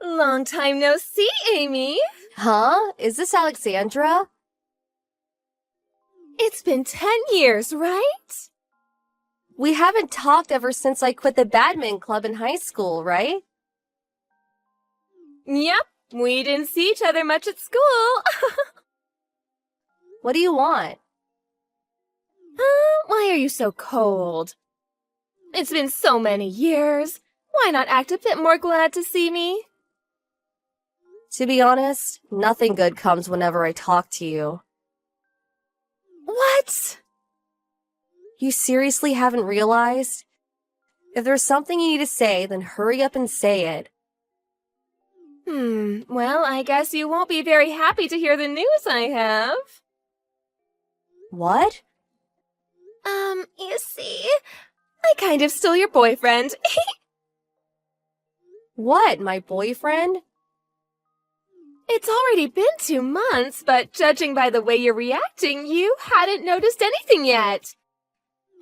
Long time no see, Amy. Huh? Is this Alexandra? It's been 10 years, right? We haven't talked ever since I quit the badminton club in high school, right? Yep, we didn't see each other much at school. What do you want? Why are you so cold? It's been so many years. Why not act a bit more glad to see me? To be honest, nothing good comes whenever I talk to you. What? You seriously haven't realized? If there's something you need to say, then hurry up and say it. Well, I guess you won't be very happy to hear the news I have. What? You see, I kind of stole your boyfriend. What, my boyfriend? It's already been 2 months, but judging by the way you're reacting, you hadn't noticed anything yet.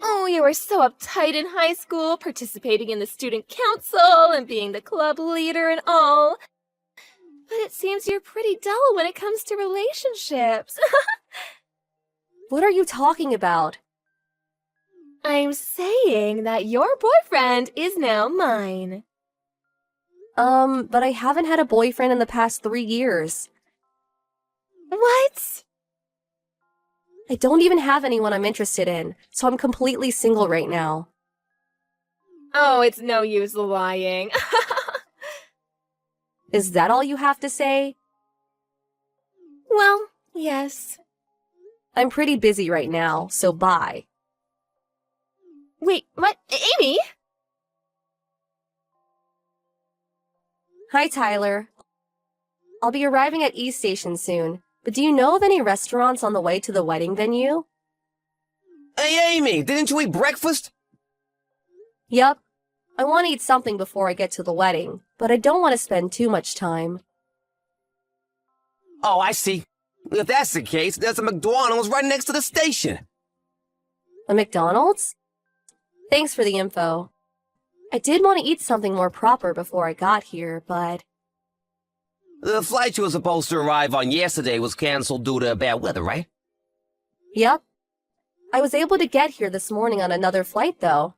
Oh, you were so uptight in high school, participating in the student council and being the club leader and all. But it seems you're pretty dull when it comes to relationships. What are you talking about? I'm saying that your boyfriend is now mine. But I haven't had a boyfriend in the past 3 years. What? I don't even have anyone I'm interested in, so I'm completely single right now. Oh, it's no use lying. Is that all you have to say? Well, yes. I'm pretty busy right now, so bye. Wait, what? Amy? Hi, Tyler. I'll be arriving at East Station soon, but do you know of any restaurants on the way to the wedding venue? Hey, Amy, didn't you eat breakfast? Yup. I want to eat something before I get to the wedding, but I don't want to spend too much time. Oh, I see. If that's the case, there's a McDonald's right next to the station. A McDonald's? Thanks for the info. I did want to eat something more proper before I got here, but... The flight you were supposed to arrive on yesterday was canceled due to bad weather, right? Yep. I was able to get here this morning on another flight, though,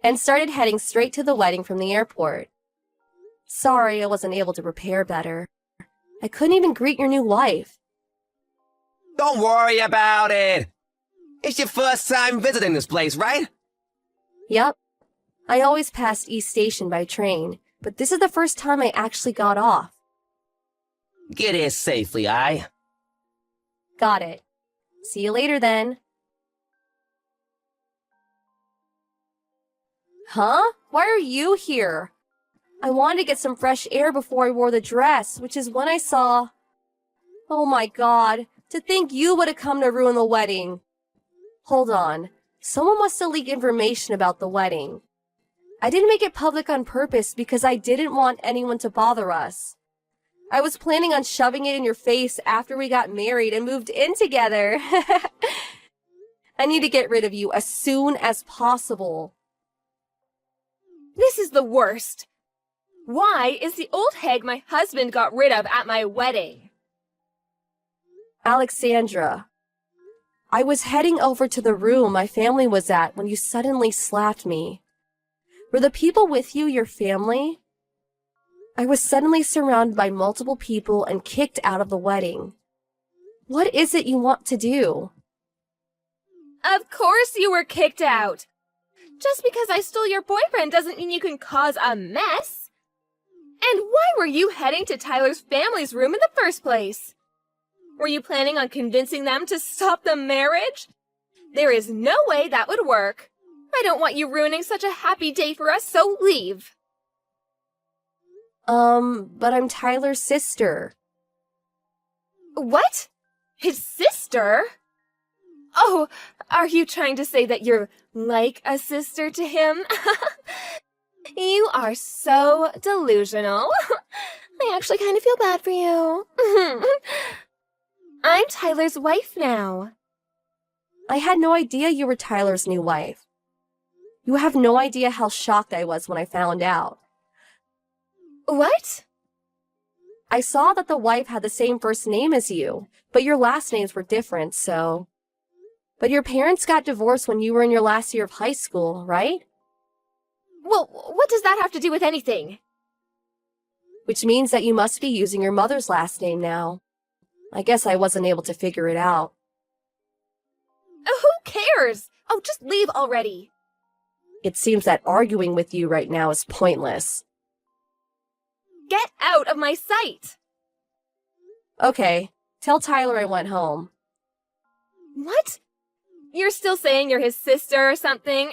and started heading straight to the wedding from the airport. Sorry I wasn't able to prepare better. I couldn't even greet your new wife. Don't worry about it. It's your first time visiting this place, right? Yep. I always passed East Station by train, but this is the first time I actually got off. Get here safely, aye? Got it. See you later, then. Huh? Why are you here? I wanted to get some fresh air before I wore the dress, which is when I saw... Oh my god, to think you would have come to ruin the wedding. Hold on. Someone must have leaked information about the wedding. I didn't make it public on purpose because I didn't want anyone to bother us. I was planning on shoving it in your face after we got married and moved in together. I need to get rid of you as soon as possible. This is the worst. Why is the old hag my husband got rid of at my wedding? Alexandra, I was heading over to the room my family was at when you suddenly slapped me. Were the people with you your family? I was suddenly surrounded by multiple people and kicked out of the wedding. What is it you want to do? Of course you were kicked out. Just because I stole your boyfriend doesn't mean you can cause a mess. And why were you heading to Tyler's family's room in the first place? Were you planning on convincing them to stop the marriage? There is no way that would work. I don't want you ruining such a happy day for us, so leave. But I'm Tyler's sister. What? His sister? Oh, are you trying to say that you're like a sister to him? You are so delusional. I actually kind of feel bad for you. I'm Tyler's wife now. I had no idea you were Tyler's new wife. You have no idea how shocked I was when I found out. What? I saw that the wife had the same first name as you, but your last names were different, so... But your parents got divorced when you were in your last year of high school, right? Well, what does that have to do with anything? Which means that you must be using your mother's last name now. I guess I wasn't able to figure it out. Who cares? Oh, just leave already. It seems that arguing with you right now is pointless. Get out of my sight! Okay, tell Tyler I went home. What? You're still saying you're his sister or something?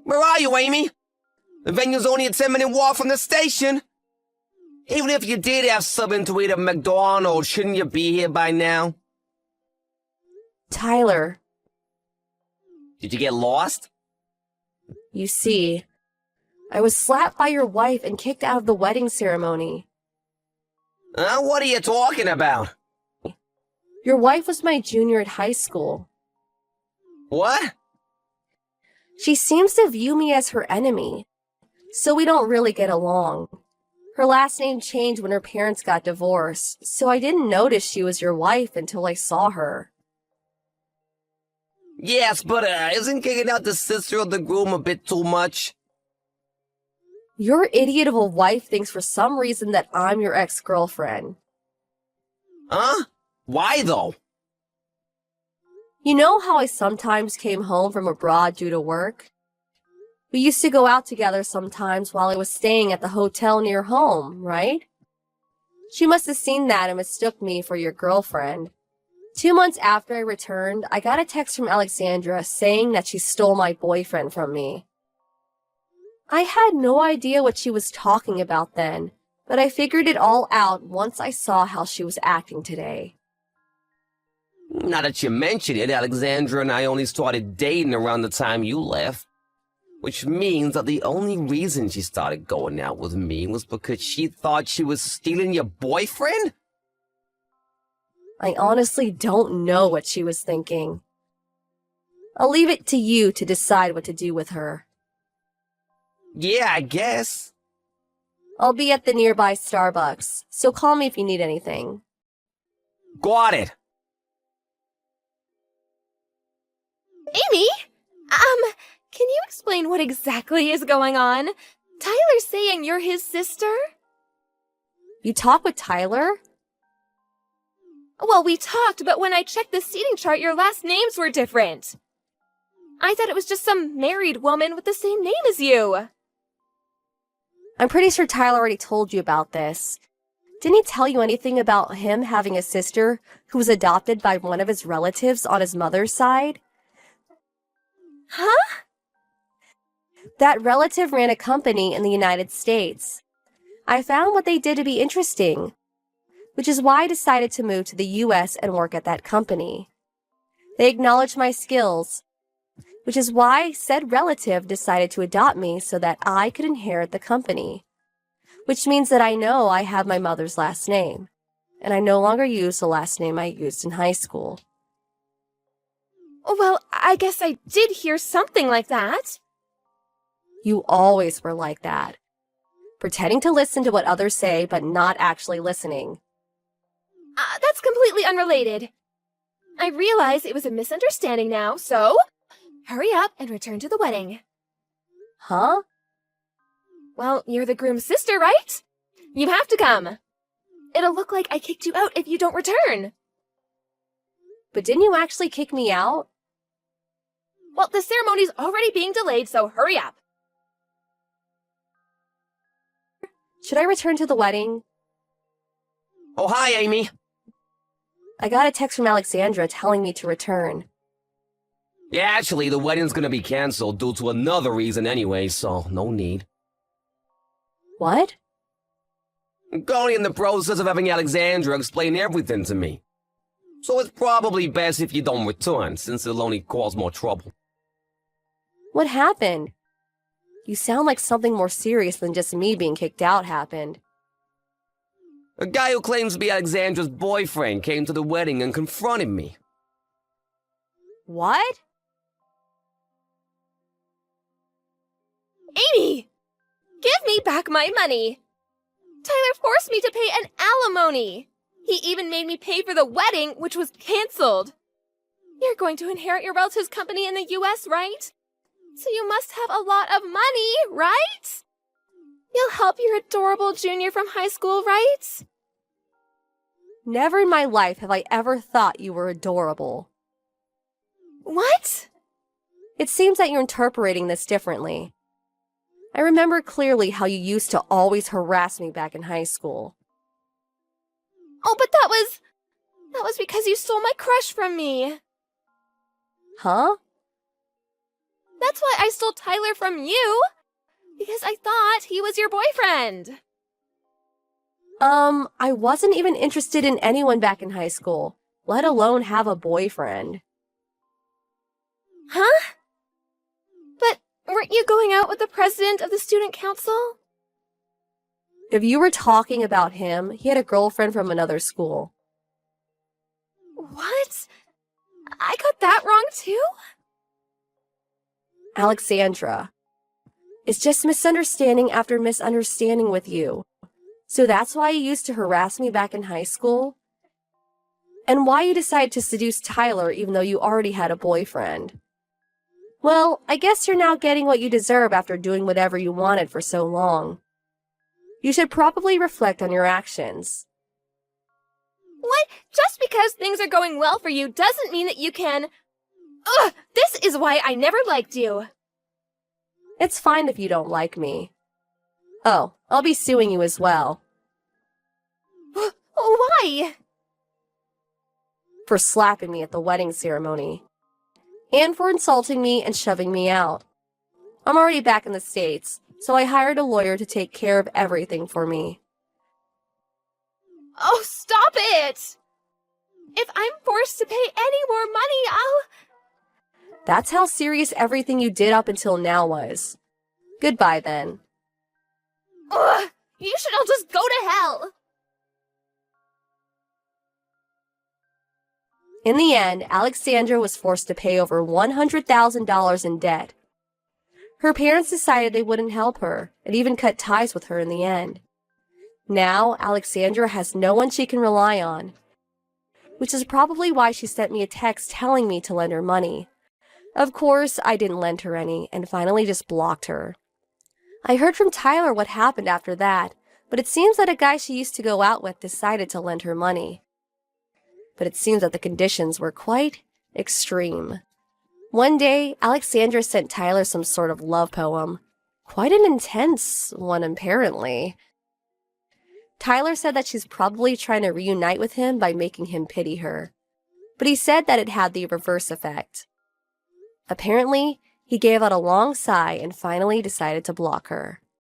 Where are you, Amy? The venue's only a 10-minute walk from the station. Even if you did have something to eat at McDonald's, shouldn't you be here by now? Tyler, Did you get lost? you see, I was slapped by your wife and kicked out of the wedding ceremony. What are you talking about? Your wife was my junior at high school. What? She seems to view me as her enemy, so we don't really get along. Her last name changed when her parents got divorced, so I didn't notice she was your wife until I saw her. Yes, but isn't kicking out the sister of the groom a bit too much? Your idiot of a wife thinks for some reason that I'm your ex-girlfriend. Huh? Why though? You know how I sometimes came home from abroad due to work? We used to go out together sometimes while I was staying at the hotel near home, right? She must have seen that and mistook me for your girlfriend. 2 months after I returned, I got a text from Alexandra saying that she stole my boyfriend from me. I had no idea what she was talking about then, but I figured it all out once I saw how she was acting today. Now that you mention it, Alexandra and I only started dating around the time you left. Which means that the only reason she started going out with me was because she thought she was stealing your boyfriend? I honestly don't know what she was thinking. I'll leave it to you to decide what to do with her. Yeah, I guess. I'll be at the nearby Starbucks, so call me if you need anything. Got it. Amy? Can you explain what exactly is going on? Tyler's saying you're his sister? You talk with Tyler? Well, we talked, but when I checked the seating chart, your last names were different. I thought it was just some married woman with the same name as you. I'm pretty sure Tyler already told you about this. Didn't he tell you anything about him having a sister who was adopted by one of his relatives on his mother's side? Huh? That relative ran a company in the United States. I found what they did to be interesting, which is why I decided to move to the US and work at that company. They acknowledged my skills, which is why said relative decided to adopt me so that I could inherit the company, which means that I know I have my mother's last name, and I no longer use the last name I used in high school. Well, I guess I did hear something like that. You always were like that, pretending to listen to what others say but not actually listening. That's completely unrelated. I realize it was a misunderstanding now, so hurry up and return to the wedding. Huh? Well, you're the groom's sister, right? You have to come. It'll look like I kicked you out if you don't return. But didn't you actually kick me out? Well, the ceremony's already being delayed, so hurry up. Should I return to the wedding? Oh, hi, Amy. I got a text from Alexandra telling me to return. Yeah, actually, the wedding's gonna be canceled due to another reason anyway, so no need. What? I'm currently in the process of having Alexandra explain everything to me. So it's probably best if you don't return, since it'll only cause more trouble. What happened? You sound like something more serious than just me being kicked out happened. A guy who claims to be Alexandra's boyfriend came to the wedding and confronted me. What? Amy! Get back my money. Tyler forced me to pay an alimony. He even made me pay for the wedding, which was canceled. You're going to inherit your relative's company in the US, right? So you must have a lot of money, right? You'll help your adorable junior from high school, right? Never in my life have I ever thought you were adorable. What? It seems that you're interpreting this differently. I remember clearly how you used to always harass me back in high school. Oh, but that was because you stole my crush from me. Huh? That's why I stole Tyler from you. Because I thought he was your boyfriend. I wasn't even interested in anyone back in high school, let alone have a boyfriend. Huh? But weren't you going out with the president of the student council? If you were talking about him, he had a girlfriend from another school. What? I got that wrong too? Alexandra. It's just misunderstanding after misunderstanding with you. So that's why you used to harass me back in high school? And why you decided to seduce Tyler even though you already had a boyfriend? Well, I guess you're now getting what you deserve after doing whatever you wanted for so long. You should probably reflect on your actions. What? Just because things are going well for you doesn't mean that you can... Ugh! This is why I never liked you. It's fine if you don't like me. Oh, I'll be suing you as well. Why? For slapping me at the wedding ceremony. And for insulting me and shoving me out. I'm already back in the States, so I hired a lawyer to take care of everything for me. Oh, stop it! If I'm forced to pay any more money, I'll... That's how serious everything you did up until now was. Goodbye, then. Ugh! You should all just go to hell! In the end, Alexandra was forced to pay over $100,000 in debt. Her parents decided they wouldn't help her, and even cut ties with her in the end. Now, Alexandra has no one she can rely on, which is probably why she sent me a text telling me to lend her money. Of course, I didn't lend her any, and finally just blocked her. I heard from Tyler what happened after that, but it seems that a guy she used to go out with decided to lend her money. But it seems that the conditions were quite extreme. One day, Alexandra sent Tyler some sort of love poem. Quite an intense one, apparently. Tyler said that she's probably trying to reunite with him by making him pity her. But he said that it had the reverse effect. Apparently, he gave out a long sigh and finally decided to block her.